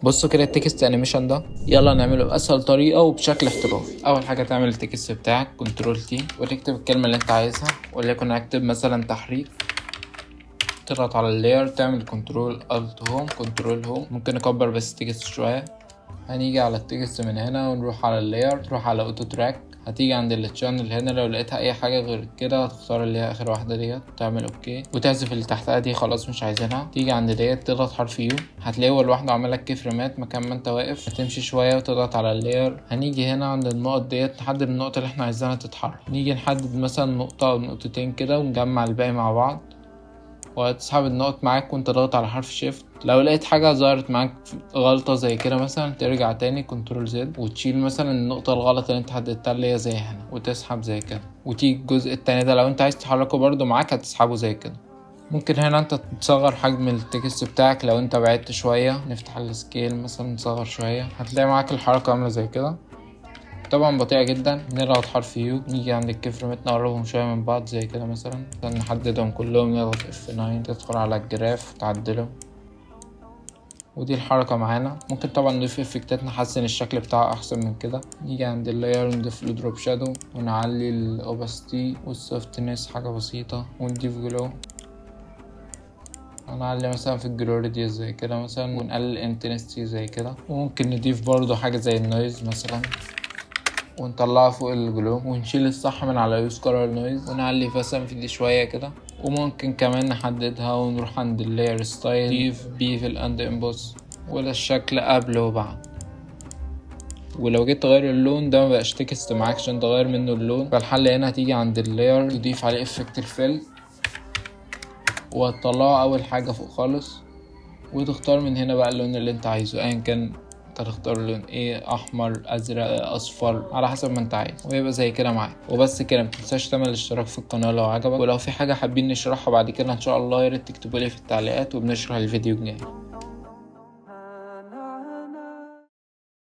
بصوا كده التكست انيميشن ده، يلا نعمله باسهل طريقه وبشكل احترافي. اول حاجه تعمل التكست بتاعك كنترول تي وتكتب الكلمه اللي انت عايزها، وليكن اكتب مثلا تحريك. تضغط على اللاير، تعمل كنترول الت هوم كنترول هوم. ممكن نكبر بس التكست شويه. هنيجي على التكست من هنا ونروح على اللاير، تروح على اوتو تراك. هتيجي عند التشانل هنا، لو لقيتها اي حاجه غير كده هتختار اللي هي اخر واحده ديت، تعمل اوكي وتحذف اللي تحتها دي، خلاص مش عايزينها. تيجي عند ديت تضغط حرف يو، هتلاقيه هو لوحده عمل لك فريمات مكان ما انت واقف. هتمشي شويه وتضغط على اللاير. هنيجي هنا عند النقط ديت نحدد النقطه اللي احنا عايزينها تتحرك. نيجي نحدد مثلا نقطه او نقطتين كده ونجمع الباقي مع بعض، وهتسحب النقط معاك وانت ضغط على حرف شيفت. لو لقيت حاجة ظهرت معاك غلطة زي كده مثلا، ترجع تاني كنترول زد وتشيل مثلا النقطة الغلط اللي انت حددتها اللي هي زي هنا، وتسحب زي كده. وتيجي الجزء التاني ده لو انت عايز تحركه برضو معاك هتسحبه زي كده. ممكن هنا انت تصغر حجم التكست بتاعك لو انت بعدت شوية. نفتح السكيل مثلا نصغر شوية، هتلاقي معاك الحركة عاملة زي كده. طبعا بطيئة جدا. نضغط حرف يو، نيجي عند الكفرمات نقربهم شوية من بعض زي كده مثلا عشان نحددهم كلهم. نضغط F9، تدخل على الجراف وتعدله. ودي الحركة معانا. ممكن طبعا نضيف افكتات نحسن الشكل بتاعه احسن من كده. نيجي عند اللاير نضيف له دروب شادو، ونعلي الاوباسيتي والسوفتنس حاجة بسيطة، ونضيف جلو. هنعلي مثلا في الجلوريدي زي كده مثلا، ونقلل الانتنستي زي كده. وممكن نضيف برضو حاجة زي النويز مثلا ونطلعها فوق الجلو، ونشيل الصح من على يوز كولر نويز، ونعلي مثلا في دي شوية كده. وممكن كمان نحددها ونروح عند اللاير ستايل، نضيف بيفل اند امبوس، ولا الشكل قبل وبعد. ولو جيت تغير اللون ده مبقاش تكست معاك عشان تغير منه اللون، فالحل هنا هتيجي عند اللاير تضيف عليه افكت الفيل، وهتطلعه اول حاجة فوق خالص. وتختار من هنا بقى اللون اللي انت عايزه ايا كان. تختار لون ايه، احمر، ازرق، اصفر، على حسب ما انت عايز، ويبقى زي كده معاك. وبس كده. متنساش تعمل الاشتراك في القناه لو عجبك، ولو في حاجه حابين نشرحها بعد كده ان شاء الله ياريت تكتبولي في التعليقات وبنشرح الفيديو الجاي.